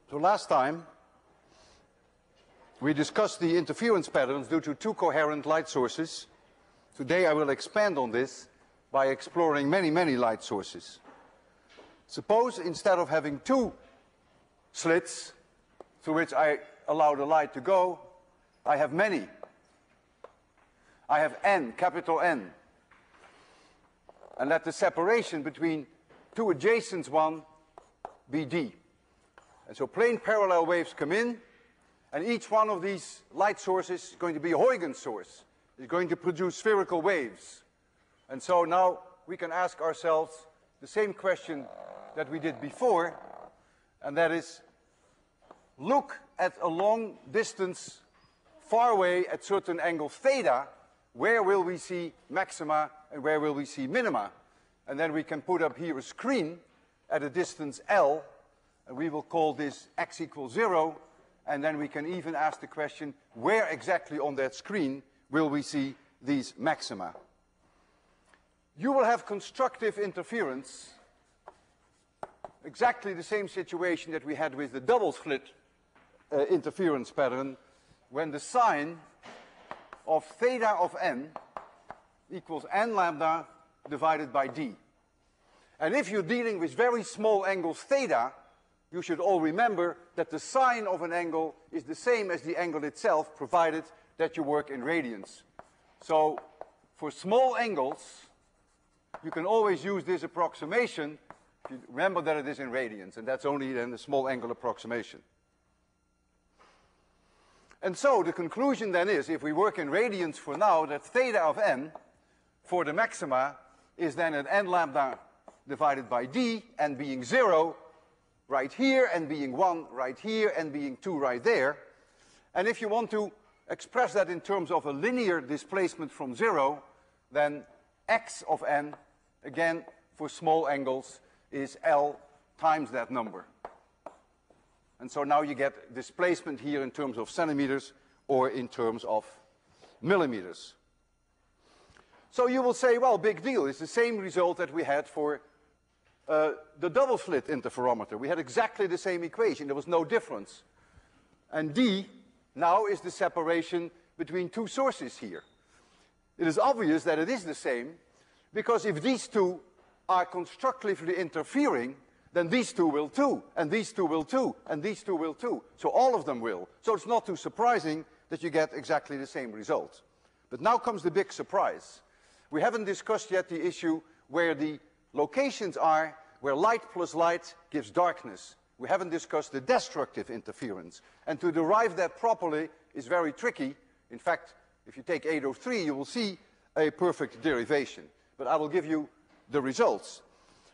So last time we discussed the interference patterns due to two coherent light sources. Today I will expand on this by exploring many, many light sources. Suppose instead of having two slits through which I allow the light to go, I have many. I have n, capital N. And let the separation between two adjacent ones be d. And so plane parallel waves come in, and each one of these light sources is going to be a Huygens source. It's going to produce spherical waves. And so now we can ask ourselves the same question that we did before, and that is, look at a long distance far away at certain angle theta, where will we see maxima and where will we see minima? And then we can put up here a screen at a distance L, and we will call this x equals 0, and then we can even ask the question, where exactly on that screen will we see these maxima? You will have constructive interference, exactly the same situation that we had with the double slit interference pattern, when the sine of theta of n equals n lambda divided by d. And if you're dealing with very small angles theta, you should all remember that the sine of an angle is the same as the angle itself, provided that you work in radians. So for small angles, you can always use this approximation if you remember that it is in radians, and that's only then the small angle approximation. And so the conclusion then is, if we work in radians for now, that theta of n for the maxima is then at n lambda divided by d, n being 0 right here, n being 1 right here, n being 2 right there. And if you want to express that in terms of a linear displacement from 0, then x of n, again, for small angles, is L times that number. And so now you get displacement here in terms of centimeters or in terms of millimeters. So you will say, well, big deal. It's the same result that we had for the double slit interferometer. We had exactly the same equation. There was no difference. And D now is the separation between two sources here. It is obvious that it is the same, because if these two are constructively interfering, then these two will too, and these two will too, and these two will too. So all of them will. So it's not too surprising that you get exactly the same result. But now comes the big surprise. We haven't discussed yet the issue where the locations are where light plus light gives darkness. We haven't discussed the destructive interference. And to derive that properly is very tricky. In fact, if you take 803, you will see a perfect derivation. But I will give you the results.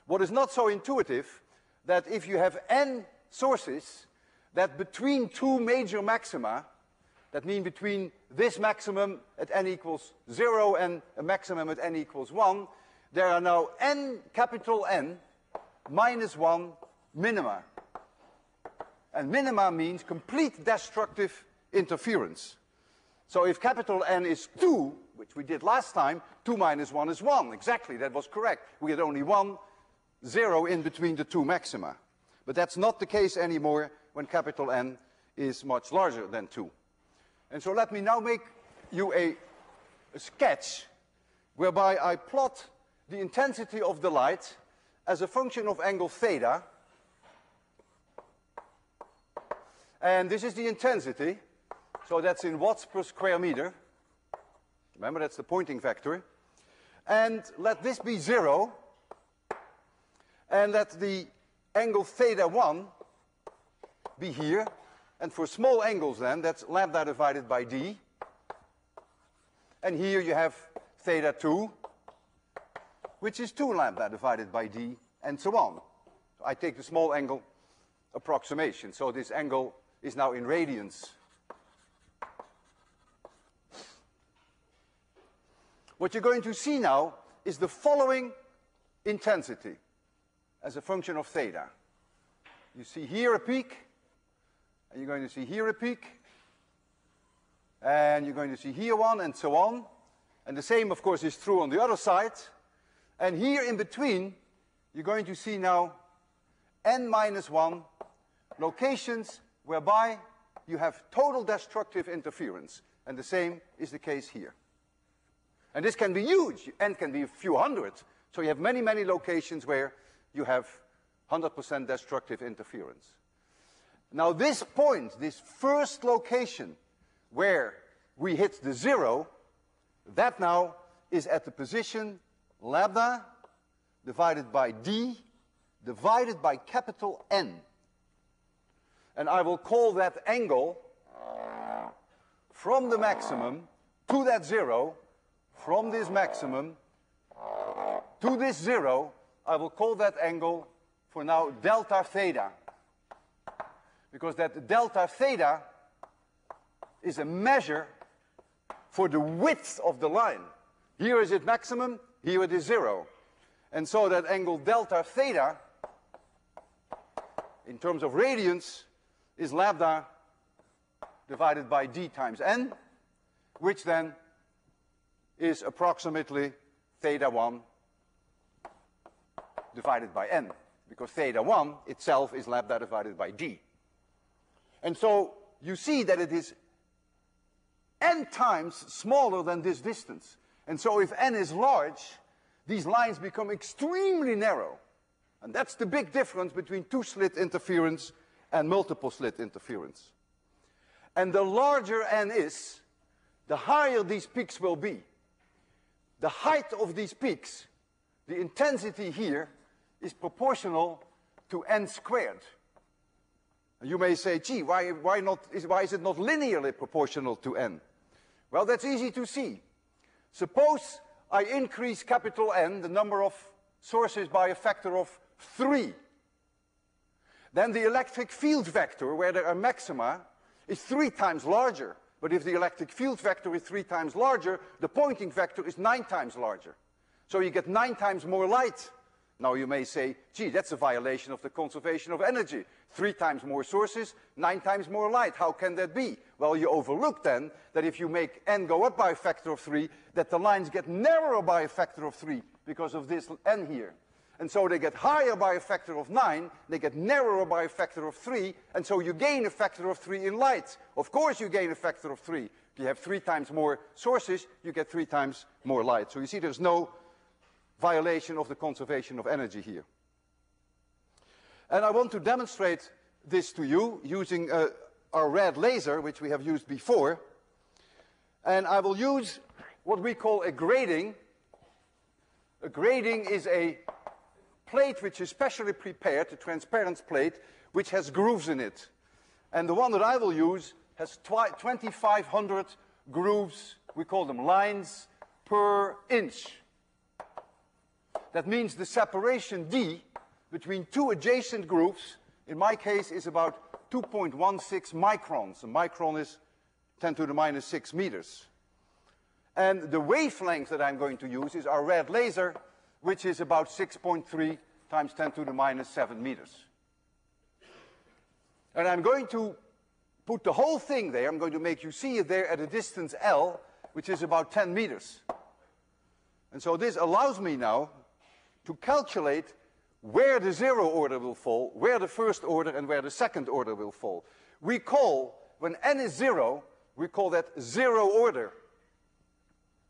What is not so intuitive, that if you have n sources, that between two major maxima, that means between this maximum at n equals 0 and a maximum at n equals 1, there are now n, capital N, minus 1 minima. And minima means complete destructive interference. So if capital N is 2, which we did last time, 2 minus 1 is 1. Exactly, that was correct. We had only 1, 0 in between the two maxima. But that's not the case anymore when capital N is much larger than 2. And so let me now make you a sketch whereby I plot the intensity of the light as a function of angle theta. And this is the intensity. So that's in watts per square meter. Remember, that's the pointing vector. And let this be 0. And let the angle theta 1 be here. And for small angles then, that's lambda divided by d. And here you have theta 2, which is 2 lambda divided by d, and so on. So I take the small angle approximation. So this angle is now in radians. What you're going to see now is the following intensity as a function of theta. You see here a peak, and you're going to see here a peak, and you're going to see here one, and so on. And the same, of course, is true on the other side. And here in between, you're going to see now n minus 1 locations whereby you have total destructive interference. And the same is the case here. And this can be huge. N can be a few hundred. So you have many, many locations where you have 100% destructive interference. Now this point, this first location where we hit the 0, that now is at the position lambda divided by d divided by capital N. And I will call that angle from the maximum to that 0, from this maximum to this 0, I will call that angle for now delta theta. Because that delta theta is a measure for the width of the line. Here is it maximum, here it is 0. And so that angle delta theta, in terms of radians, is lambda divided by d times n, which then is approximately theta 1 divided by n, because theta 1 itself is lambda divided by d. And so you see that it is n times smaller than this distance. And so if n is large, these lines become extremely narrow. And that's the big difference between two-slit interference and multiple-slit interference. And the larger n is, the higher these peaks will be. The height of these peaks, the intensity here, is proportional to n squared. You may say, gee, why is it not linearly proportional to n? Well, that's easy to see. Suppose I increase capital N, the number of sources, by a factor of 3. Then the electric field vector, where there are maxima, is 3 times larger. But if the electric field vector is 3 times larger, the Poynting vector is 9 times larger. So you get 9 times more light. Now you may say, gee, that's a violation of the conservation of energy. 3 times more sources, 9 times more light. How can that be? Well, you overlook then that if you make n go up by a factor of 3, that the lines get narrower by a factor of 3 because of this n here. And so they get higher by a factor of 9, they get narrower by a factor of 3, and so you gain a factor of 3 in light. Of course you gain a factor of 3. If you have 3 times more sources, you get 3 times more light. So you see there's no violation of the conservation of energy here. And I want to demonstrate this to you using our red laser, which we have used before. And I will use what we call a grating. A grating is a plate which is specially prepared, a transparent plate, which has grooves in it. And the one that I will use has 2,500 grooves, we call them lines, per inch. That means the separation d between two adjacent grooves, in my case, is about 2.16 microns. A micron is 10 to the minus 6 meters. And the wavelength that I'm going to use is our red laser, which is about 6.3 times 10 to the minus 7 meters. And I'm going to put the whole thing there. I'm going to make you see it there at a distance L, which is about 10 meters. And so this allows me now to calculate where the 0 order will fall, where the first order and where the second order will fall. We call, when n is 0, we call that 0 order.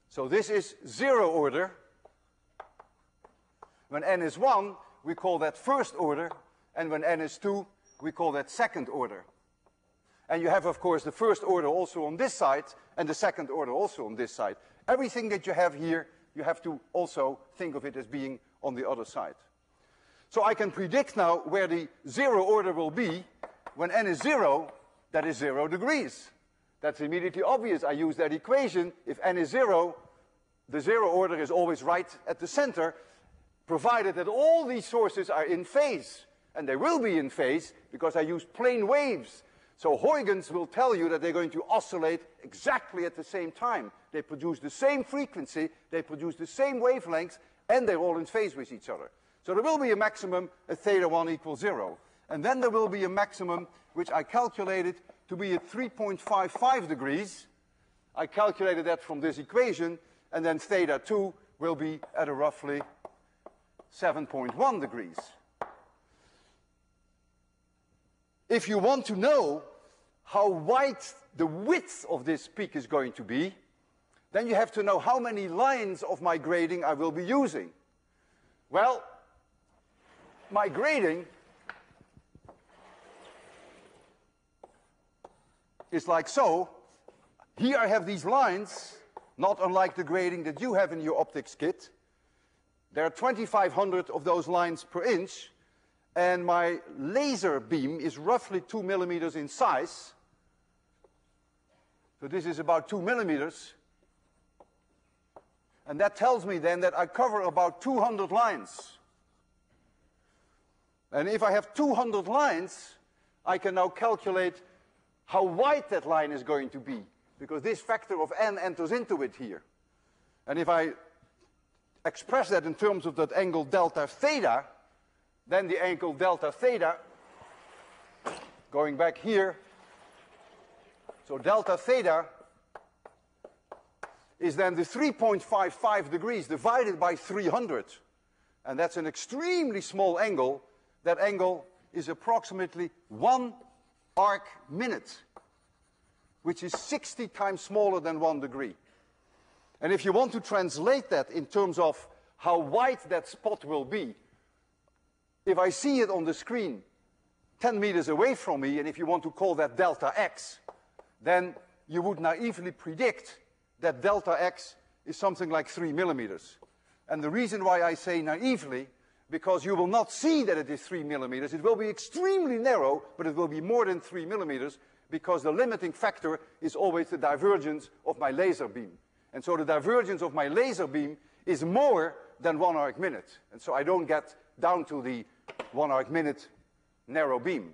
So this is 0 order. When n is 1, we call that first order, and when n is 2, we call that second order. And you have, of course, the first order also on this side, and the second order also on this side. Everything that you have here, you have to also think of it as being on the other side. So I can predict now where the 0 order will be. When n is 0, that is 0 degrees. That's immediately obvious. I use that equation. If n is 0, the 0 order is always right at the center, provided that all these sources are in phase. And they will be in phase because I use plane waves. So Huygens will tell you that they're going to oscillate exactly at the same time. They produce the same frequency, they produce the same wavelengths, and they're all in phase with each other. So there will be a maximum at theta 1 equals 0. And then there will be a maximum which I calculated to be at 3.55 degrees. I calculated that from this equation, and then theta 2 will be at a roughly 7.1 degrees. if you want to know how wide the width of this peak is going to be, then you have to know how many lines of my grating I will be using. Well, my grating is like so. Here I have these lines, not unlike the grating that you have in your optics kit. There are 2,500 of those lines per inch, and my laser beam is roughly 2 millimeters in size. So this is about 2 millimeters. And that tells me then that I cover about 200 lines. And if I have 200 lines, I can now calculate how wide that line is going to be, because this factor of n enters into it here. And if I express that in terms of that angle delta theta, then the angle delta theta, going back here, so delta theta is then the 3.55 degrees divided by 300. And that's an extremely small angle. That angle is approximately 1 arc minute, which is 60 times smaller than 1 degree. And if you want to translate that in terms of how wide that spot will be, if I see it on the screen 10 meters away from me, and if you want to call that delta x, then you would naively predict that delta x is something like 3 millimeters. And the reason why I say naively, because you will not see that it is 3 millimeters. It will be extremely narrow, but it will be more than 3 millimeters, because the limiting factor is always the divergence of my laser beam. And so the divergence of my laser beam is more than 1 arc minute. And so I don't get down to the 1 arc minute narrow beam.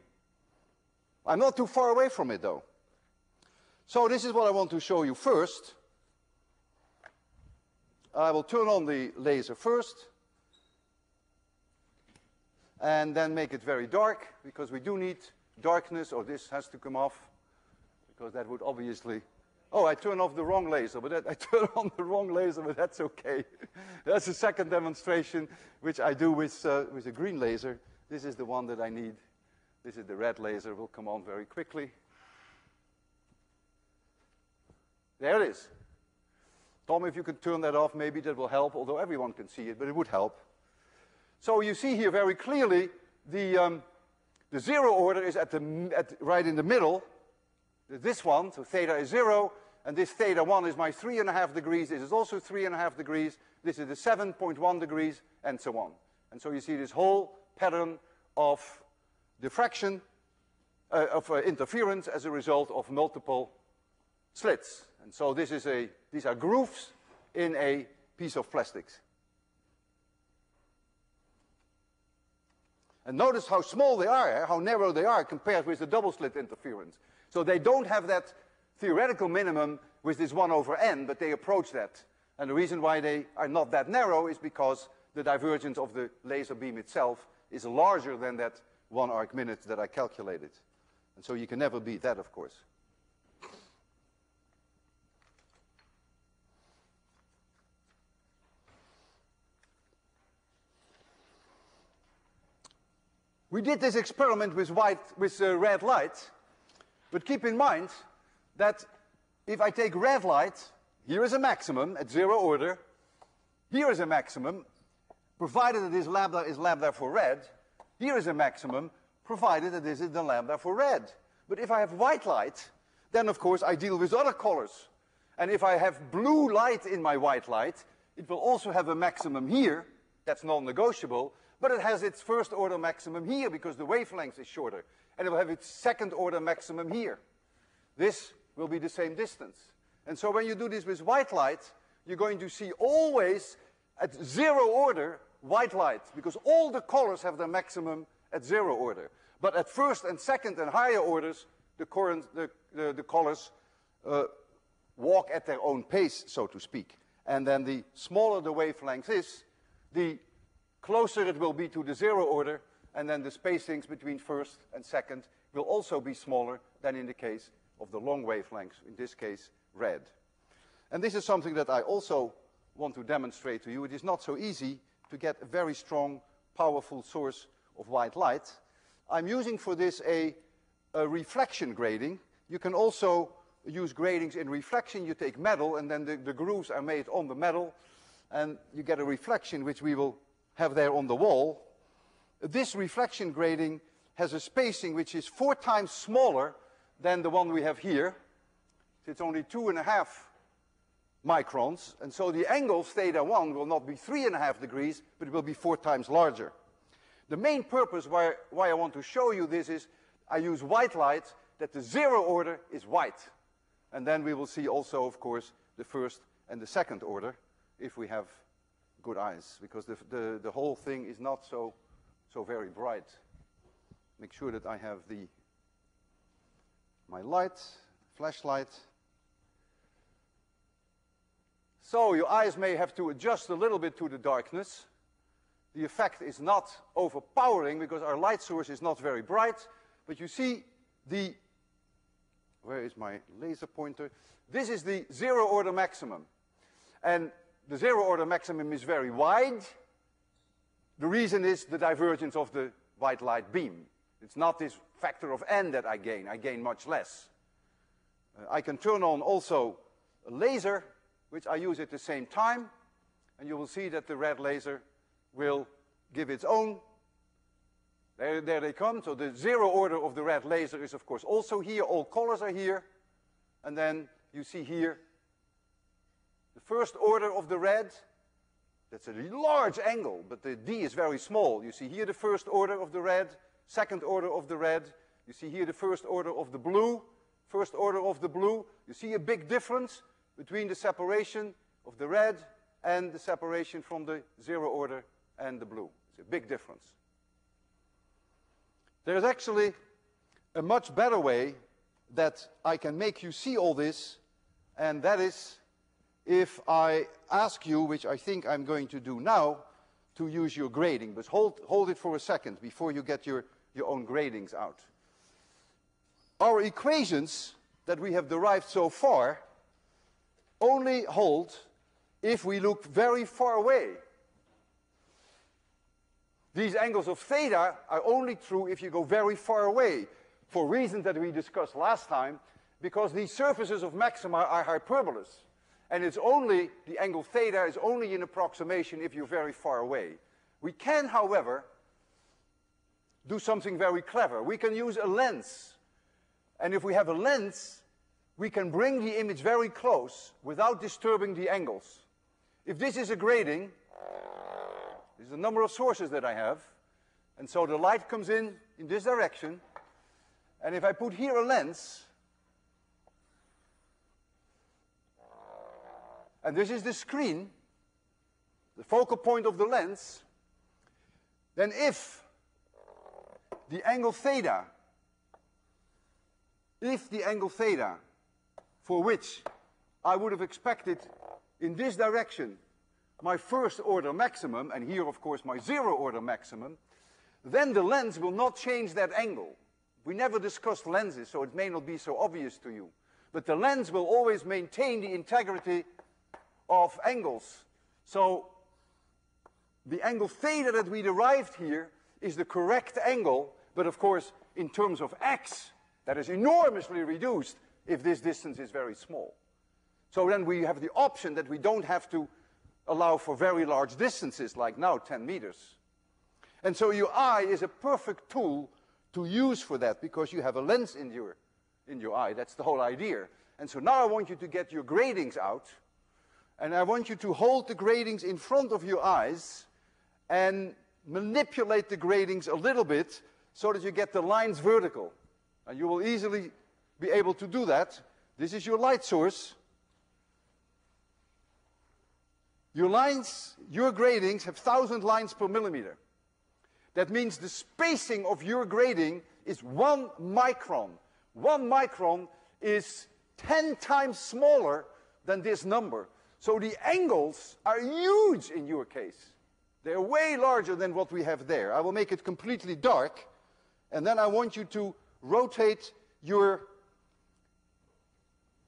I'm not too far away from it, though. So this is what I want to show you first. I will turn on the laser first, and then make it very dark, because we do need darkness, or this has to come off, because that would obviously... Oh, I turned off the wrong laser, but I turned on the wrong laser, but that's okay. That's the second demonstration, which I do with a green laser. This is the one that I need. This is the red laser. It will come on very quickly. There it is. Tom, if you could turn that off, maybe that will help, although everyone can see it, but it would help. So you see here very clearly the zero order is right in the middle. This one, so theta is 0, and this theta 1 is my 3.5 degrees. This is also 3.5 degrees. This is the 7.1 degrees, and so on. And so you see this whole pattern of diffraction, of interference as a result of multiple slits. And so these are grooves in a piece of plastics. And notice how small they are, how narrow they are compared with the double slit interference. So they don't have that theoretical minimum with this 1 over n, but they approach that. And the reason why they are not that narrow is because the divergence of the laser beam itself is larger than that 1 arc minute that I calculated. And so you can never beat that, of course. We did this experiment with red light, but keep in mind that if I take red light, here is a maximum at 0 order, here is a maximum, provided that this lambda is lambda for red, here is a maximum, provided that this is the lambda for red. But if I have white light, then of course I deal with other colors. And if I have blue light in my white light, it will also have a maximum here, that's non-negotiable, but it has its first order maximum here because the wavelength is shorter. And it will have its second order maximum here. This will be the same distance. And so when you do this with white light, you're going to see always at 0 order white light, because all the colors have their maximum at 0 order. But at first and second and higher orders, the colors walk at their own pace, so to speak. And then the smaller the wavelength is, the closer it will be to the 0 order, and then the spacings between first and second will also be smaller than in the case of the long wavelengths, in this case, red. And this is something that I also want to demonstrate to you. It is not so easy to get a very strong, powerful source of white light. I'm using for this a a reflection grating. You can also use gratings in reflection. You take metal, and then the grooves are made on the metal, and you get a reflection which we will have there on the wall. This reflection grating has a spacing which is 4 times smaller than the one we have here. It's only 2.5 microns, and so the angle theta 1 will not be 3.5 degrees, but it will be 4 times larger. The main purpose why I want to show you this is I use white light, that the 0 order is white. And then we will see also, of course, the first and the second order, if we have good eyes, because the whole thing is not so very bright. Make sure that I have my light, flashlight. So your eyes may have to adjust a little bit to the darkness. The effect is not overpowering because our light source is not very bright, but you see where is my laser pointer? This is the 0 order maximum. And the 0 order maximum is very wide. The reason is the divergence of the white light beam. It's not this factor of n that I gain much less. I can turn on also a laser, which I use at the same time, and you will see that the red laser will give its own. There they come. So the 0 order of the red laser is, of course, also here. All colors are here. And then you see here the first order of the red. That's a large angle, but the D is very small. You see here the first order of the red, second order of the red. You see here the first order of the blue, first order of the blue. You see a big difference between the separation of the red and the separation from the 0 order and the blue. It's a big difference. There's actually a much better way that I can make you see all this, and that is if I ask you, which I think I'm going to do now, to use your grating. But hold it for a second before you get your own gratings out. Our equations that we have derived so far only hold if we look very far away. These angles of theta are only true if you go very far away, for reasons that we discussed last time, because these surfaces of maxima are hyperbolas. And it's only, the angle theta is only an approximation if you're very far away. We can, however, do something very clever. We can use a lens. And if we have a lens, we can bring the image very close without disturbing the angles. If this is a grating, this is the number of sources that I have. And so the light comes in this direction. And if I put here a lens, and this is the screen, the focal point of the lens, then if the angle theta, for which I would have expected in this direction my first order maximum, and here of course my 0 order maximum, then the lens will not change that angle. We never discussed lenses, so it may not be so obvious to you. But the lens will always maintain the integrity of angles. So the angle theta that we derived here is the correct angle, but of course in terms of x, that is enormously reduced if this distance is very small. So then we have the option that we don't have to allow for very large distances, like now 10 meters. And so your eye is a perfect tool to use for that, because you have a lens in your eye. That's the whole idea. And so now I want you to get your gratings out, and I want you to hold the gratings in front of your eyes and manipulate the gratings a little bit so that you get the lines vertical. And you will easily be able to do that. This is your light source. Your lines, your gratings have 1,000 lines per millimeter. That means the spacing of your grating is 1 micron. 1 micron is 10 times smaller than this number. So the angles are huge in your case. They're way larger than what we have there. I will make it completely dark, and then I want you to rotate your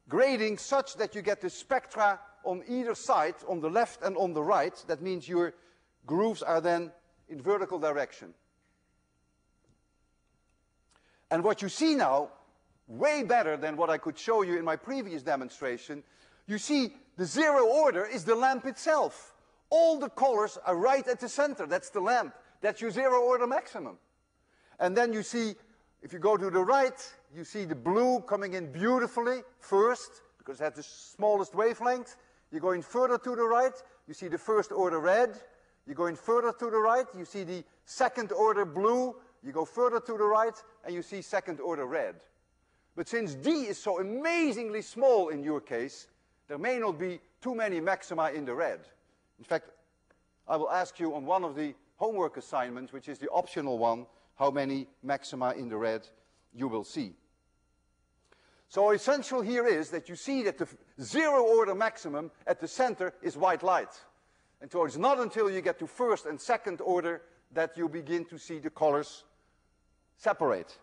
grating such that you get the spectra on either side, on the left and on the right. That means your grooves are then in vertical direction. And what you see now, way better than what I could show you in my previous demonstration, you see the zero order is the lamp itself. All the colors are right at the center. That's the lamp. That's your zero order maximum. And then you see, if you go to the right, you see the blue coming in beautifully first, because it has the smallest wavelength. You're going further to the right, you see the first order red. You're going further to the right, you see the second order blue. You go further to the right, and you see second order red. But since D is so amazingly small in your case, there may not be too many maxima in the red. In fact, I will ask you on one of the homework assignments, which is the optional one, how many maxima in the red you will see. So essential here is that you see that the zero order maximum at the center is white light. And so it's not until you get to first and second order that you begin to see the colors separate.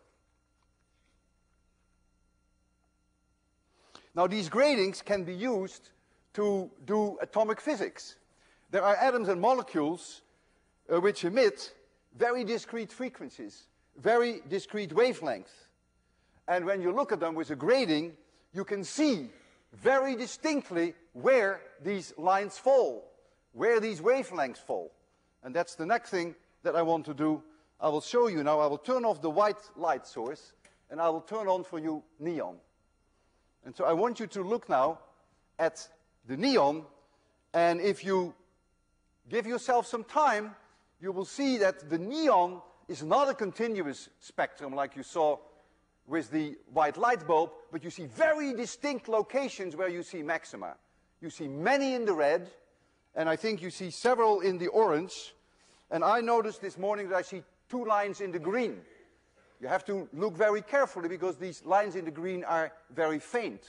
Now these gratings can be used to do atomic physics. There are atoms and molecules which emit very discrete frequencies, very discrete wavelengths. And when you look at them with a grating, you can see very distinctly where these lines fall, where these wavelengths fall. And that's the next thing that I want to do. I will show you now. I will turn off the white light source, and I will turn on for you neon. And so I want you to look now at the neon, and if you give yourself some time, you will see that the neon is not a continuous spectrum like you saw with the white light bulb, but you see very distinct locations where you see maxima. You see many in the red, and I think you see several in the orange. And I noticed this morning that I see 2 lines in the green. You have to look very carefully because these lines in the green are very faint.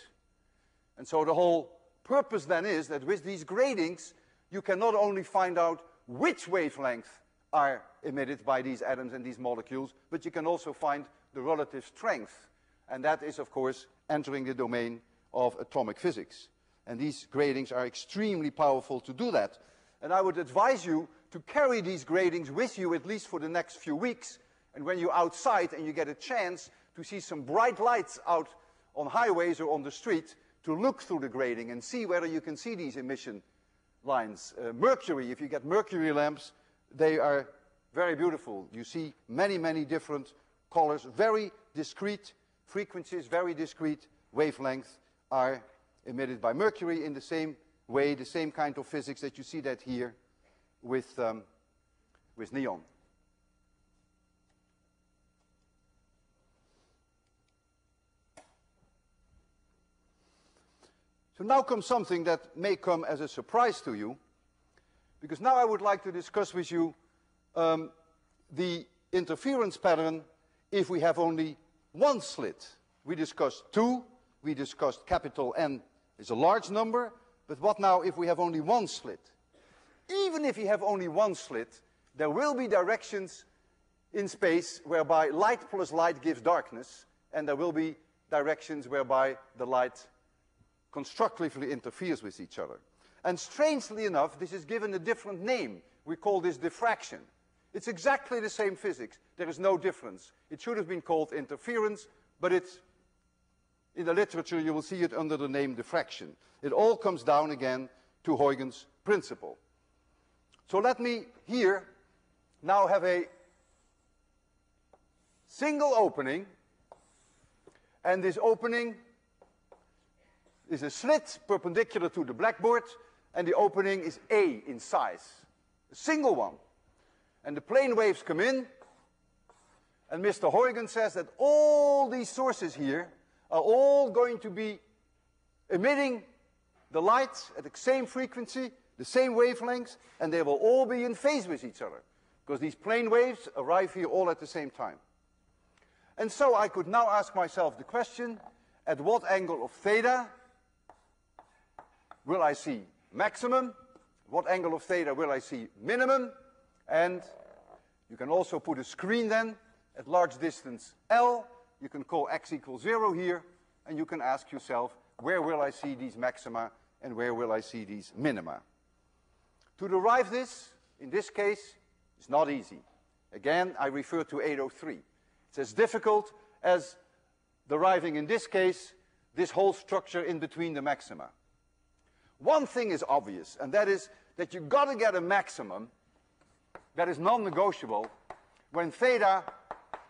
And so the whole purpose then is that with these gratings, you can not only find out which wavelengths are emitted by these atoms and these molecules, but you can also find the relative strength. And that is, of course, entering the domain of atomic physics. And these gratings are extremely powerful to do that. And I would advise you to carry these gratings with you at least for the next few weeks. And when you're outside and you get a chance to see some bright lights out on highways or on the street, to look through the grating and see whether you can see these emission lines. Mercury, if you get mercury lamps, they are very beautiful. You see many, many different colors, very discrete frequencies, very discrete wavelengths are emitted by mercury in the same way, the same kind of physics that you see that here with neon. So now comes something that may come as a surprise to you, because now I would like to discuss with you the interference pattern if we have only one slit. We discussed 2, we discussed capital N is a large number, but what now if we have only one slit? Even if you have only one slit, there will be directions in space whereby light plus light gives darkness, and there will be directions whereby the light constructively interferes with each other. And strangely enough, this is given a different name. We call this diffraction. It's exactly the same physics. There is no difference. It should have been called interference, but it's, in the literature, you will see it under the name diffraction. It all comes down again to Huygens' principle. So let me here now have a single opening, and this opening is a slit perpendicular to the blackboard, and the opening is A in size, a single one. And the plane waves come in, and Mr. Huygens says that all these sources here are all going to be emitting the light at the same frequency, the same wavelengths, and they will all be in phase with each other, because these plane waves arrive here all at the same time. And so I could now ask myself the question, at what angle of theta will I see maximum? What angle of theta will I see minimum? And you can also put a screen then at large distance L. You can call x equals 0 here, and you can ask yourself, where will I see these maxima and where will I see these minima? To derive this, in this case, is not easy. Again, I refer to 803. It's as difficult as deriving, in this case, this whole structure in between the maxima. One thing is obvious, and that is that you've got to get a maximum that is non-negotiable when theta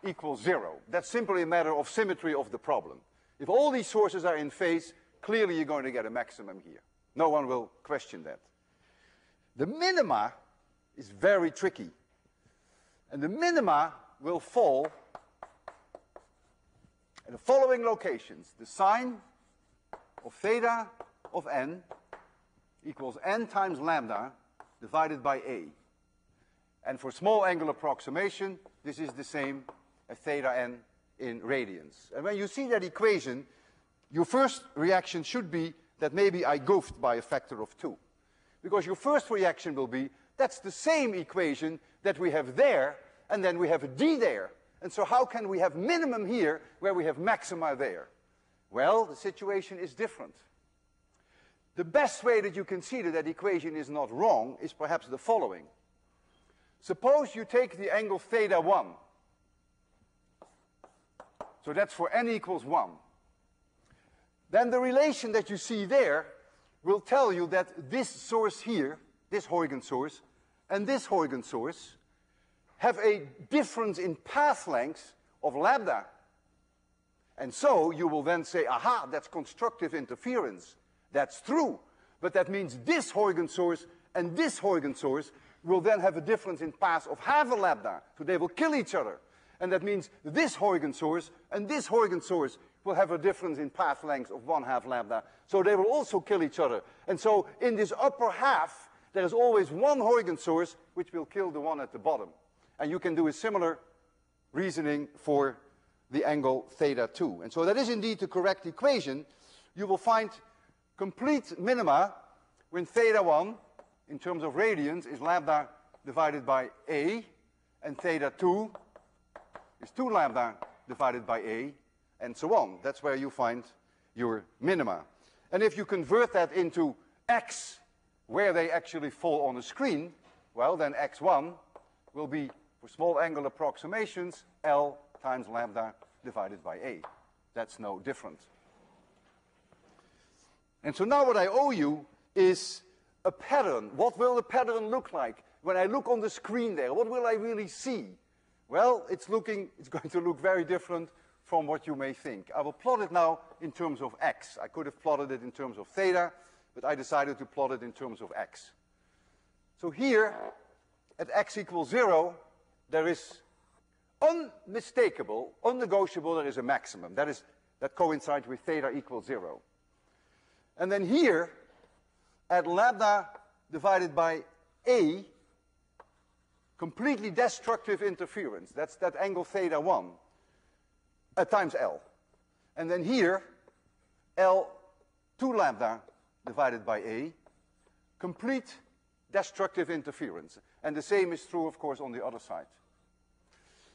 equals 0. That's simply a matter of symmetry of the problem. If all these sources are in phase, clearly you're going to get a maximum here. No one will question that. The minima is very tricky. And the minima will fall at the following locations. The sine of theta of n equals n times lambda divided by a. And for small angular approximation, this is the same as theta n in radians. And when you see that equation, your first reaction should be that maybe I goofed by a factor of 2. Because your first reaction will be, that's the same equation that we have there, and then we have a d there. And so how can we have minimum here where we have maxima there? Well, the situation is different. The best way that you can see that that equation is not wrong is perhaps the following. Suppose you take the angle theta 1. So that's for n equals 1. Then the relation that you see there will tell you that this source here, this Huygens source, and this Huygens source have a difference in path length of lambda. And so you will then say, aha, that's constructive interference. That's true. But that means this Huygens source and this Huygens source will then have a difference in path of half a lambda. So they will kill each other. And that means this Huygens source and this Huygens source will have a difference in path length of 1/2 lambda. So they will also kill each other. And so in this upper half, there is always one Huygens source which will kill the one at the bottom. And you can do a similar reasoning for the angle theta 2. And so that is indeed the correct equation. You will find complete minima when theta 1, in terms of radians, is lambda divided by a, and theta 2 is 2 lambda divided by a, and so on. That's where you find your minima. And if you convert that into x, where they actually fall on the screen, well, then x1 will be, for small angle approximations, L times lambda divided by a. That's no different. And so now what I owe you is a pattern. What will the pattern look like? When I look on the screen there, what will I really see? Well, it's going to look very different from what you may think. I will plot it now in terms of x. I could have plotted it in terms of theta, but I decided to plot it in terms of x. So here, at x equals 0, there is unmistakable, unnegotiable, there is a maximum. That coincides with theta equals 0. And then here, at lambda divided by a, completely destructive interference. That's that angle theta 1 times L. And then here, L 2 lambda divided by a, complete destructive interference. And the same is true, of course, on the other side.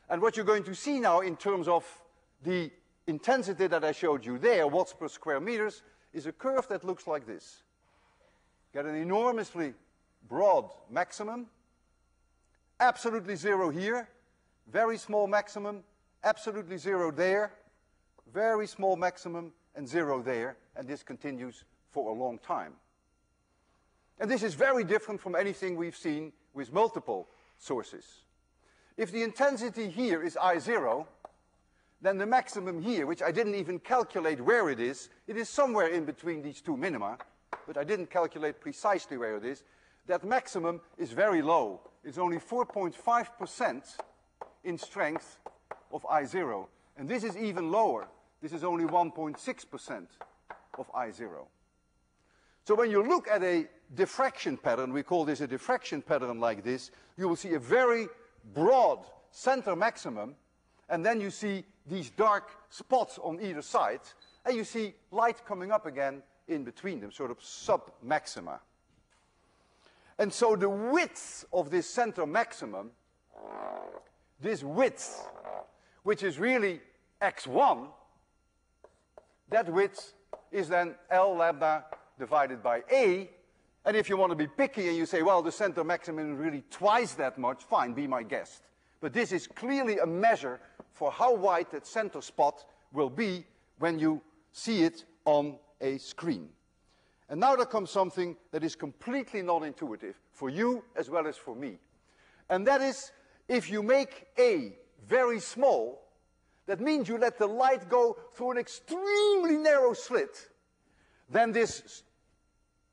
And what you're going to see now in terms of the intensity that I showed you there, watts per square meters, is a curve that looks like this. Get an enormously broad maximum, absolutely 0 here, very small maximum, absolutely 0 there, very small maximum, and 0 there, and this continues for a long time. And this is very different from anything we've seen with multiple sources. If the intensity here is I0, then the maximum here, which I didn't even calculate where it is somewhere in between these two minima, but I didn't calculate precisely where it is, that maximum is very low. It's only 4.5% in strength of I0. And this is even lower. This is only 1.6% of I0. So when you look at a diffraction pattern, we call this a diffraction pattern like this, you will see a very broad center maximum, and then you see these dark spots on either side, and you see light coming up again in between them, sort of sub-maxima. And so the width of this center maximum, this width, which is really x1, that width is then L lambda divided by a. And if you want to be picky and you say, well, the center maximum is really twice that much, fine, be my guest. But this is clearly a measure for how wide that center spot will be when you see it on a screen. And now there comes something that is completely non-intuitive for you as well as for me. And that is, if you make A very small, that means you let the light go through an extremely narrow slit, then this,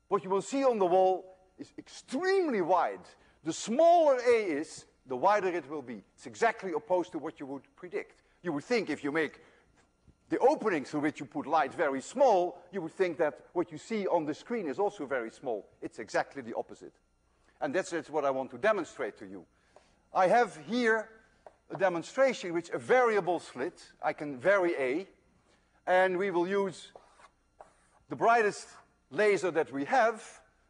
what you will see on the wall, is extremely wide. The smaller A is, the wider it will be. It's exactly opposed to what you would predict. You would think if you make the opening through which you put light very small, you would think that what you see on the screen is also very small. It's exactly the opposite. And that's what I want to demonstrate to you. I have here a demonstration which a variable slit. I can vary A, and we will use the brightest laser that we have,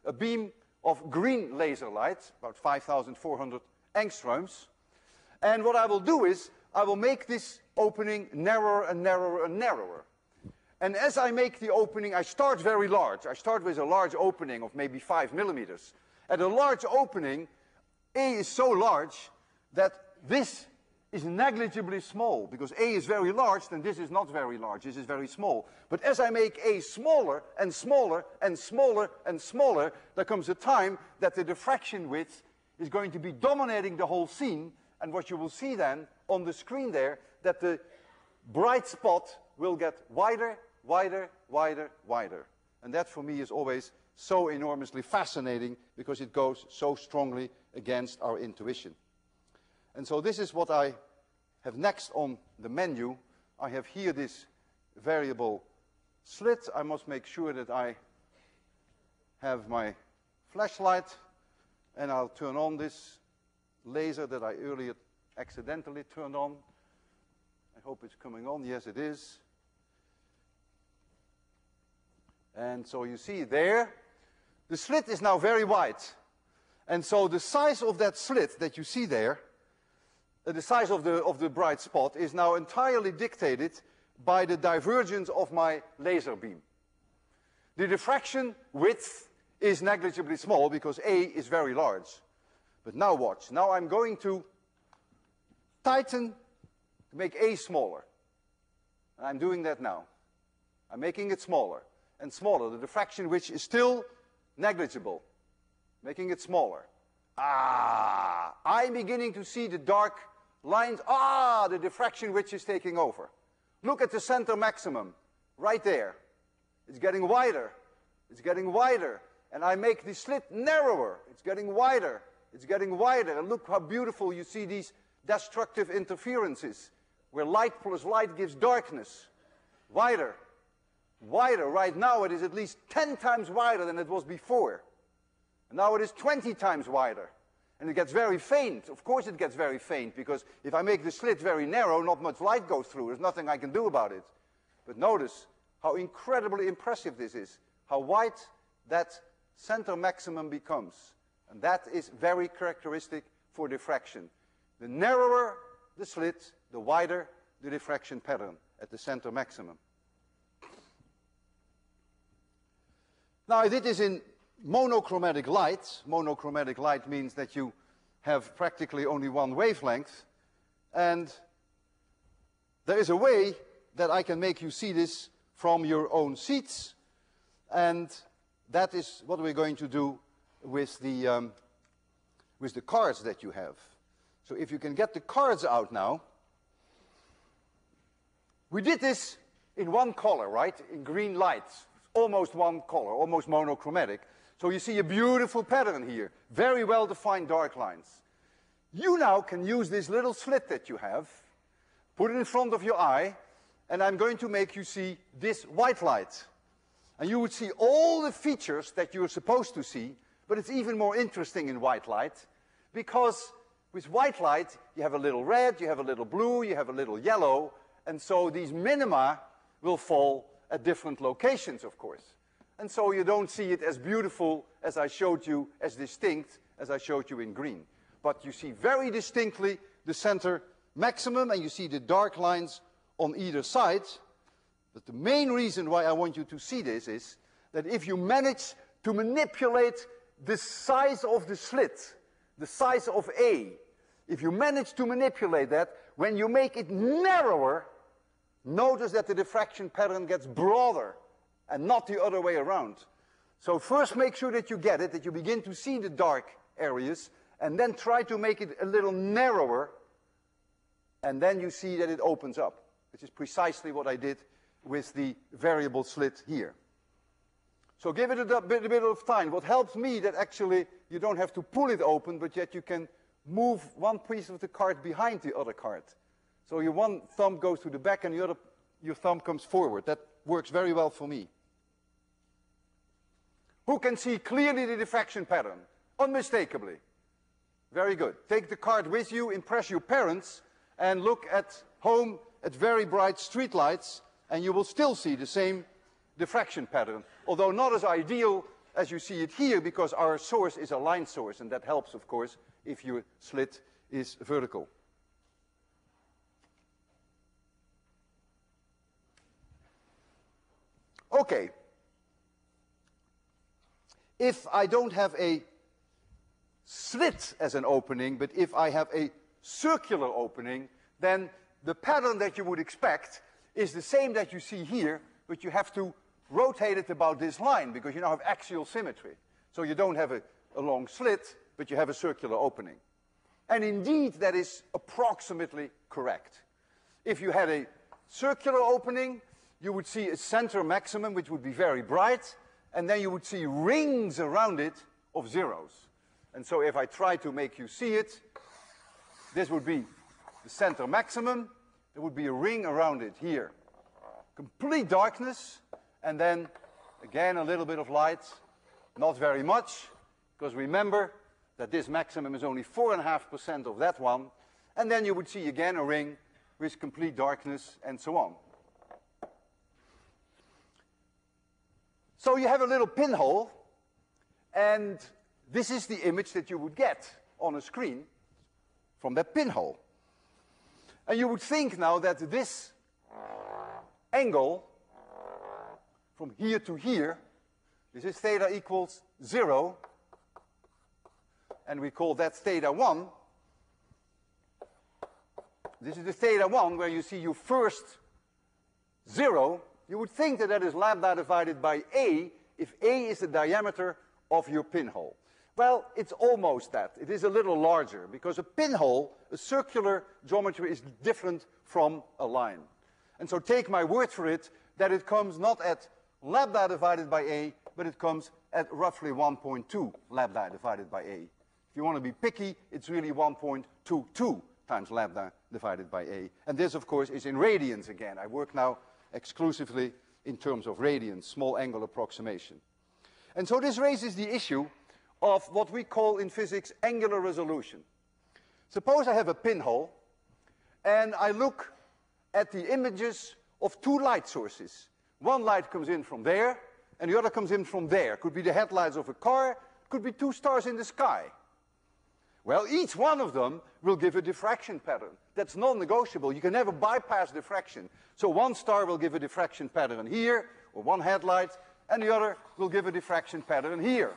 a beam of green laser light, about 5,400 angstroms. And what I will do is, I will make this opening narrower and narrower and narrower. And as I make the opening, I start very large. I start with a large opening of maybe 5 millimeters. At a large opening, A is so large that this is negligibly small. Because A is very large, then this is not very large. This is very small. But as I make A smaller and smaller and smaller and smaller, there comes a time that the diffraction width is going to be dominating the whole scene. And what you will see then on the screen there, that the bright spot will get wider, wider, wider, wider. And that for me is always so enormously fascinating because it goes so strongly against our intuition. And so this is what I have next on the menu. I have here this variable slit. I must make sure that I have my flashlight, and I'll turn on this laser that I earlier accidentally turned on. I hope it's coming on. Yes, it is. And so you see there, the slit is now very wide. And so the size of that slit that you see there, the size of the bright spot, is now entirely dictated by the divergence of my laser beam. The diffraction width is negligibly small because A is very large. But now watch. Now I'm going to tighten to make A smaller. And I'm doing that now. I'm making it smaller and smaller. The diffraction which is still negligible. Making it smaller. I'm beginning to see the dark lines. The diffraction which is taking over. Look at the center maximum. Right there. It's getting wider. It's getting wider. And I make the slit narrower. It's getting wider. It's getting wider. And look how beautiful you see these destructive interferences, where light plus light gives darkness. Wider. Wider. Right now it is at least 10 times wider than it was before. And now it is 20 times wider. And it gets very faint. Of course it gets very faint, because if I make the slit very narrow, not much light goes through. There's nothing I can do about it. But notice how incredibly impressive this is. How wide that center maximum becomes. And that is very characteristic for diffraction. The narrower the slit, the wider the diffraction pattern at the center maximum. Now I did this in monochromatic light. Monochromatic light means that you have practically only one wavelength. And there is a way that I can make you see this from your own seats. And that is what we're going to do with the cards that you have. So if you can get the cards out now. We did this in one color, right? In green light. Almost one color, almost monochromatic. So you see a beautiful pattern here. Very well defined dark lines. You now can use this little slit that you have, put it in front of your eye, and I'm going to make you see this white light. And you would see all the features that you're supposed to see, but it's even more interesting in white light, because with white light you have a little red, you have a little blue, you have a little yellow, and so these minima will fall at different locations, of course. And so you don't see it as beautiful as I showed you, as distinct as I showed you in green. But you see very distinctly the center maximum, and you see the dark lines on either side. But the main reason why I want you to see this is that if you manage to manipulate the size of the slit, the size of A, If you manage to manipulate that, when you make it narrower, notice that the diffraction pattern gets broader and not the other way around. So first make sure that you get it, that you begin to see the dark areas, and then try to make it a little narrower, and then you see that it opens up, which is precisely what I did with the variable slit here. So give it a bit of time. What helps me that actually you don't have to pull it open, but yet you can move one piece of the card behind the other card. So your one thumb goes to the back and your thumb comes forward. That works very well for me. Who can see clearly the diffraction pattern? Unmistakably. Very good. Take the card with you, impress your parents, and look at home at very bright street lights, and you will still see the same diffraction pattern, although not as ideal as you see it here, because our source is a line source, and that helps, of course, if your slit is vertical. Okay. If I don't have a slit as an opening, but if I have a circular opening, then the pattern that you would expect is the same that you see here, but you have to rotate it about this line, because you now have axial symmetry. So you don't have a long slit, but you have a circular opening. And indeed, that is approximately correct. If you had a circular opening, you would see a center maximum, which would be very bright, and then you would see rings around it of zeros. And so if I try to make you see it, this would be the center maximum. There would be a ring around it here. Complete darkness, and then again a little bit of light. Not very much, because remember that this maximum is only 4.5% of that one. And then you would see again a ring with complete darkness and so on. So you have a little pinhole, and this is the image that you would get on a screen from that pinhole. And you would think now that this angle from here to here, this is theta equals 0, and we call that theta 1. This is the theta 1 where you see your first 0. You would think that that is lambda divided by A, if A is the diameter of your pinhole. Well, it's almost that. It is a little larger, because a pinhole, a circular geometry, is different from a line. And so take my word for it that it comes not at lambda divided by A, but it comes at roughly 1.2 lambda divided by A. If you want to be picky, it's really 1.22 times lambda divided by A. And this, of course, is in radians again. I work now exclusively in terms of radians, small angle approximation. And so this raises the issue of what we call in physics angular resolution. Suppose I have a pinhole, and I look at the images of two light sources. One light comes in from there, and the other comes in from there. Could be the headlights of a car, could be two stars in the sky. Well, each one of them will give a diffraction pattern. That's non-negotiable. You can never bypass diffraction. So one star will give a diffraction pattern here, or one headlight, and the other will give a diffraction pattern here.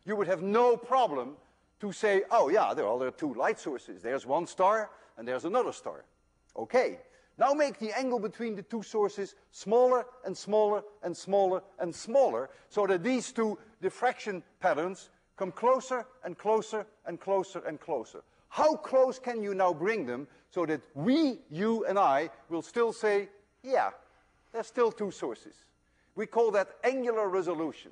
You would have no problem to say, oh yeah, there are two light sources. There's one star, and there's another star. Okay. Now make the angle between the two sources smaller and smaller and smaller and smaller, so that these two diffraction patterns come closer and closer and closer and closer. How close can you now bring them so that we, you, and I will still say, yeah, there's still two sources. We call that angular resolution.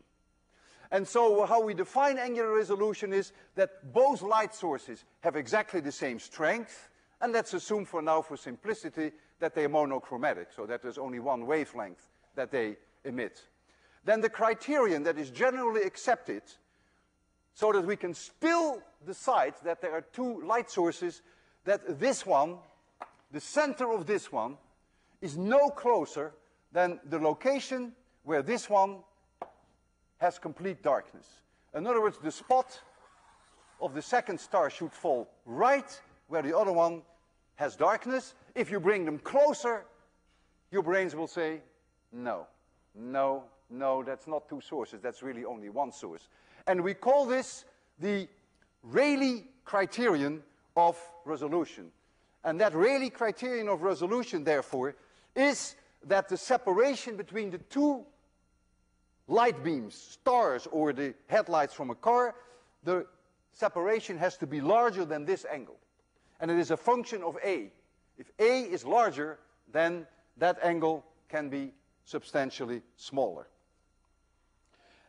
And so how we define angular resolution is that both light sources have exactly the same strength, and let's assume for now, for simplicity, that they are monochromatic, so that there's only one wavelength that they emit. Then the criterion that is generally accepted, so that we can still decide that there are two light sources, that this one, the center of this one, is no closer than the location where this one has complete darkness. In other words, the spot of the second star should fall right where the other one has darkness. If you bring them closer, your brains will say, no, no, no, that's not two sources, that's really only one source. And we call this the Rayleigh criterion of resolution. And that Rayleigh criterion of resolution, therefore, is that the separation between the two light beams, stars or the headlights from a car, the separation has to be larger than this angle. And it is a function of A. If A is larger, then that angle can be substantially smaller.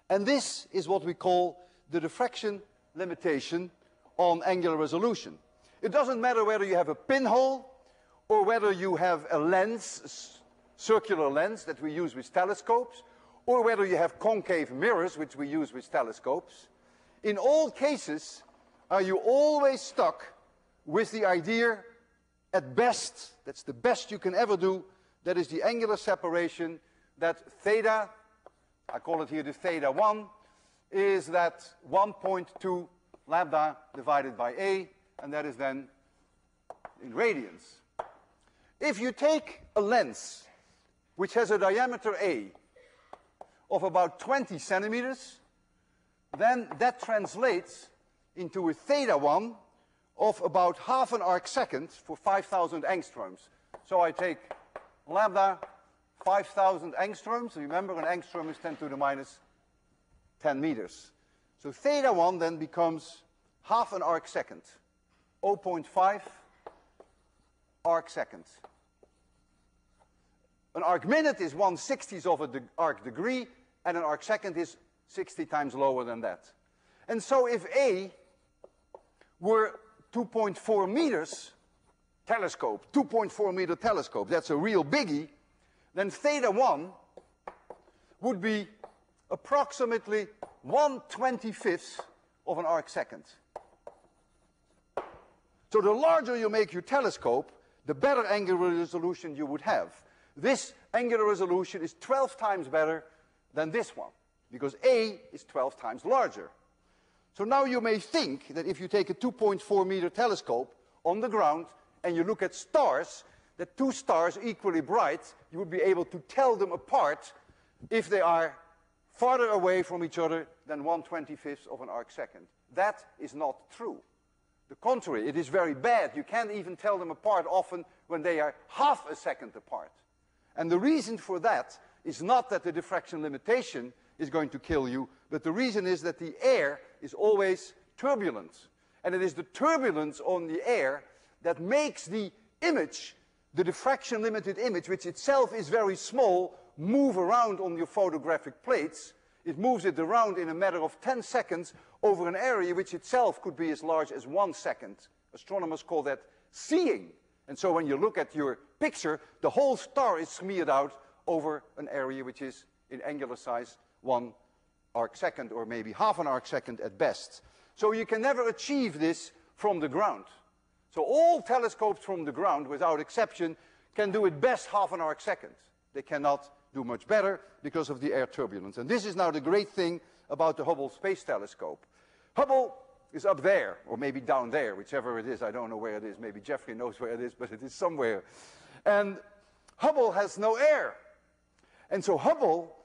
And this is what we call the diffraction limitation on angular resolution. It doesn't matter whether you have a pinhole or whether you have a lens, circular lens that we use with telescopes, or whether you have concave mirrors, which we use with telescopes. In all cases, are you always stuck with the idea, at best, that's the best you can ever do, that is the angular separation, that theta, I call it here the theta 1, is that 1.2 lambda divided by A, and that is then in radians. If you take a lens which has a diameter A of about 20 centimeters, then that translates into a theta 1 of about half an arc second for 5,000 angstroms. So I take lambda 5,000 angstroms. Remember, an angstrom is 10 to the minus 10 meters. So theta 1 then becomes half an arc second, 0.5 arc seconds. An arc minute is 1/60th of an arc degree, and an arc second is 60 times lower than that. And so if A were 2.4 meters telescope, 2.4 meter telescope, that's a real biggie, then theta 1 would be approximately 1/25th of an arc second. So the larger you make your telescope, the better angular resolution you would have. This angular resolution is 12 times better than this one, because A is 12 times larger. So now you may think that if you take a 2.4 meter telescope on the ground and you look at stars, that two stars equally bright, you would be able to tell them apart if they are farther away from each other than 1/25th of an arc second. That is not true. The contrary, it is very bad. You can't even tell them apart often when they are half a second apart. And the reason for that is not that the diffraction limitation is going to kill you, but the reason is that the air is always turbulent. And it is the turbulence on the air that makes the image, the diffraction limited image, which itself is very small, move around on your photographic plates. It moves it around in a matter of 10 seconds over an area which itself could be as large as 1 second. Astronomers call that seeing. And so when you look at your picture, the whole star is smeared out over an area which is in angular size 1 arc second, or maybe half an arc second at best. So you can never achieve this from the ground. So all telescopes from the ground, without exception, can do at best half an arc second. They cannot do much better because of the air turbulence. And this is now the great thing about the Hubble Space Telescope. Hubble is up there, or maybe down there, whichever it is. I don't know where it is. Maybe Jeffrey knows where it is, but it is somewhere. And Hubble has no air. And so Hubble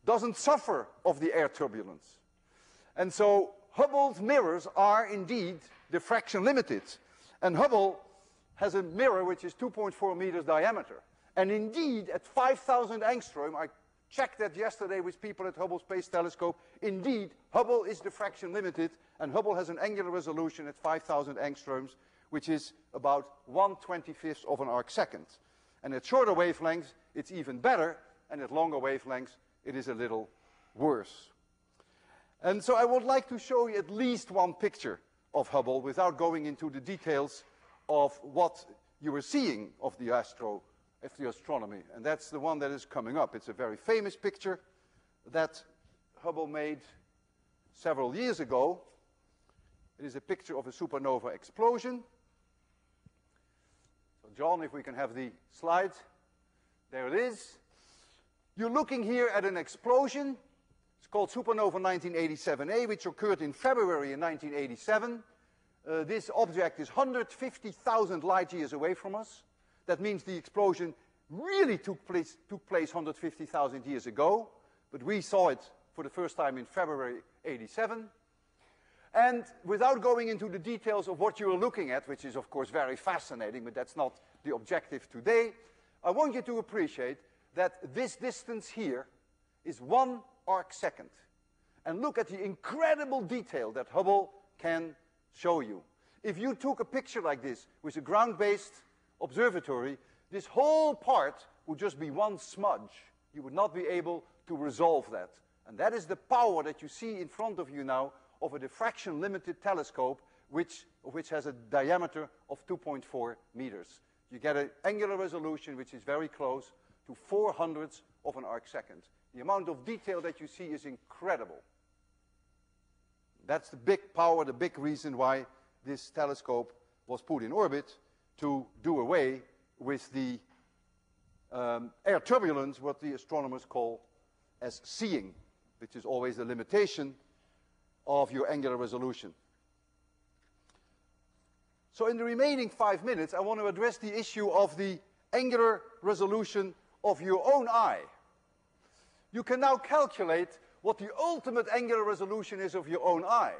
doesn't suffer of the air turbulence. And so Hubble's mirrors are indeed diffraction limited. And Hubble has a mirror which is 2.4 meters diameter. And indeed, at 5,000 angstrom, I checked that yesterday with people at Hubble Space Telescope, indeed, Hubble is diffraction limited, and Hubble has an angular resolution at 5,000 angstroms, which is about 1/25th of an arc second. And at shorter wavelengths, it's even better, and at longer wavelengths, it is a little worse. And so I would like to show you at least one picture of Hubble without going into the details of what you were seeing of the astronomy. And that's the one that is coming up. It's a very famous picture that Hubble made several years ago. It is a picture of a supernova explosion. So John, if we can have the slide. There it is. You're looking here at an explosion. It's called supernova 1987A, which occurred in February in 1987. This object is 150,000 light years away from us. That means the explosion really took place 150,000 years ago, but we saw it for the first time in February '87. And without going into the details of what you are looking at, which is of course very fascinating, but that's not the objective today, I want you to appreciate that this distance here is 1 arcsecond. And look at the incredible detail that Hubble can show you. If you took a picture like this with a ground-based observatory, this whole part would just be one smudge. You would not be able to resolve that. And that is the power that you see in front of you now of a diffraction-limited telescope, which has a diameter of 2.4 meters. You get an angular resolution which is very close to 400ths of an arcsecond. The amount of detail that you see is incredible. That's the big power, the big reason why this telescope was put in orbit, to do away with the air turbulence, what the astronomers call as seeing, which is always the limitation of your angular resolution. So in the remaining 5 minutes, I want to address the issue of the angular resolution of your own eye. You can now calculate what the ultimate angular resolution is of your own eye,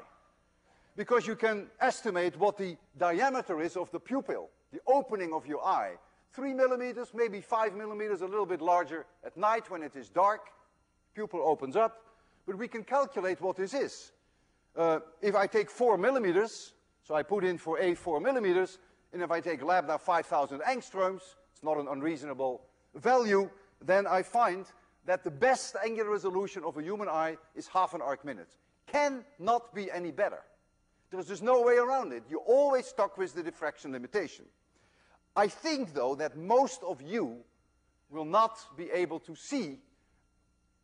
because you can estimate what the diameter is of the pupil, the opening of your eye. 3 millimeters, maybe 5 millimeters, a little bit larger at night when it is dark. Pupil opens up, but we can calculate what this is. If I take 4 millimeters, so I put in for A 4 millimeters, and if I take lambda 5,000 angstroms, it's not an unreasonable value, then I find that the best angular resolution of a human eye is half an arc minute. Cannot be any better. There's just no way around it. You're always stuck with the diffraction limitation. I think, though, that most of you will not be able to see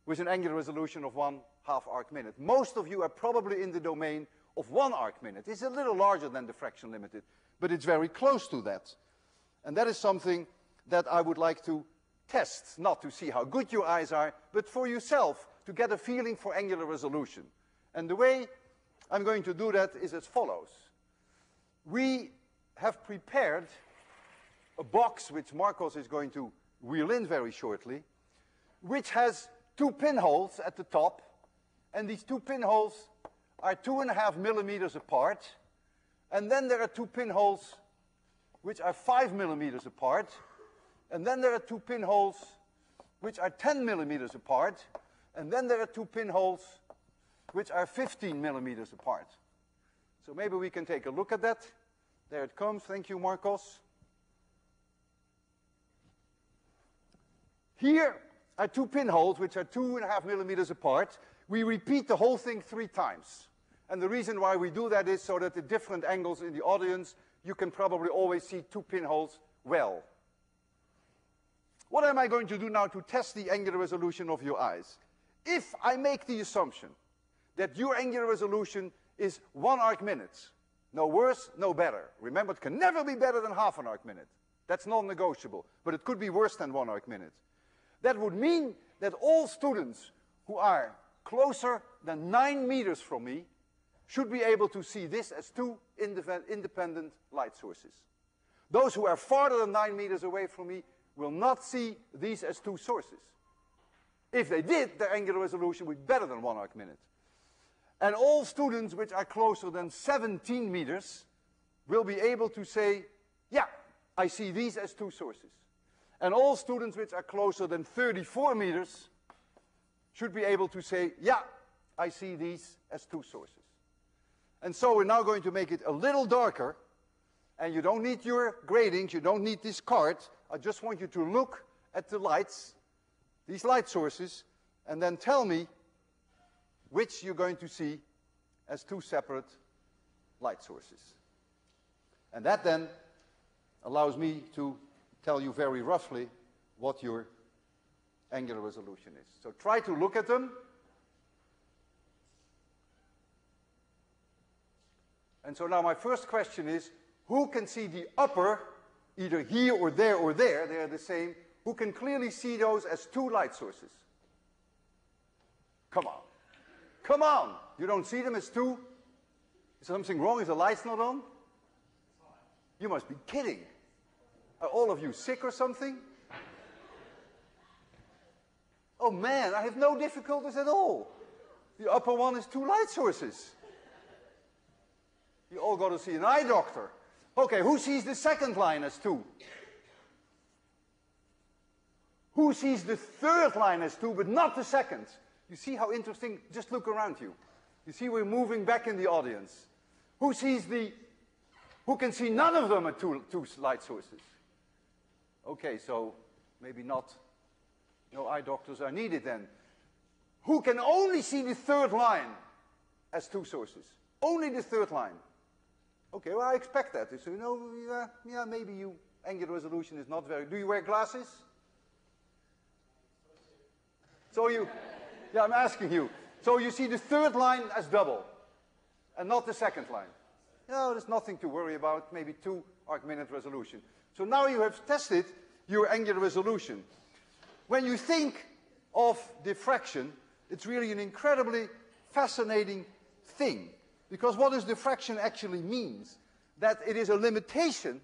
with an angular resolution of 1/2 arc minute. Most of you are probably in the domain of 1 arc minute. It's a little larger than diffraction limited, but it's very close to that. And that is something that I would like to test, not to see how good your eyes are, but for yourself, to get a feeling for angular resolution. And the way I'm going to do that is as follows. We have prepared a box which Marcos is going to wheel in very shortly, which has 2 pinholes at the top, and these 2 pinholes are 2.5 millimeters apart, and then there are 2 pinholes which are 5 millimeters apart, and then there are 2 pinholes which are 10 millimeters apart, and then there are 2 pinholes which are 15 millimeters apart. So maybe we can take a look at that. There it comes. Thank you, Marcos. Here are 2 pinholes which are 2.5 millimeters apart. We repeat the whole thing 3 times. And the reason why we do that is so that at different angles in the audience, you can probably always see 2 pinholes well. What am I going to do now to test the angular resolution of your eyes? If I make the assumption that your angular resolution is 1 arc minute, no worse, no better. Remember, it can never be better than half an arc minute. That's non-negotiable, but it could be worse than 1 arc minute. That would mean that all students who are closer than 9 meters from me should be able to see this as 2 independent light sources. Those who are farther than 9 meters away from me will not see these as 2 sources. If they did, their angular resolution would be better than 1 arc minute. And all students which are closer than 17 meters will be able to say, yeah, I see these as 2 sources. And all students which are closer than 34 meters should be able to say, yeah, I see these as 2 sources. And so we're now going to make it a little darker, and you don't need your gratings, you don't need this card. I just want you to look at the lights, these light sources, and then tell me which you're going to see as 2 separate light sources. And that then allows me to tell you very roughly what your angular resolution is. So try to look at them. And so now my first question is, who can see the upper, either here or there, they are the same, who can clearly see those as 2 light sources? Come on. Come on! You don't see them as 2? Is something wrong? Is the lights not on? You must be kidding. Are all of you sick or something? Oh man, I have no difficulties at all. The upper one is 2 light sources. You all got to see an eye doctor. Okay, who sees the second line as 2? Who sees the third line as 2, but not the second? You see how interesting? Just look around you. You see we're moving back in the audience. Who can see none of them at two light sources? Okay, so maybe no eye doctors are needed then. Who can only see the third line as 2 sources? Only the third line. Okay, well, I expect that. So, yeah, maybe angular resolution is not very... Do you wear glasses? So yeah, I'm asking you. So you see the third line as double, and not the second line. No, there's nothing to worry about, maybe 2 arc-minute resolution. So now you have tested your angular resolution. When you think of diffraction, it's really an incredibly fascinating thing. Because what does diffraction actually means? That it is a limitation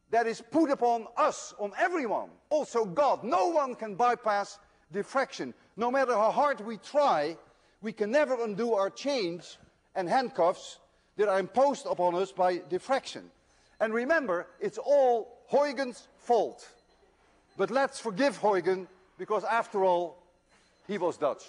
that is put upon us, on everyone, also God. No one can bypass diffraction. No matter how hard we try, we can never undo our chains and handcuffs that are imposed upon us by diffraction. And remember, it's all Huygens' fault. But let's forgive Huygens, because after all, he was Dutch.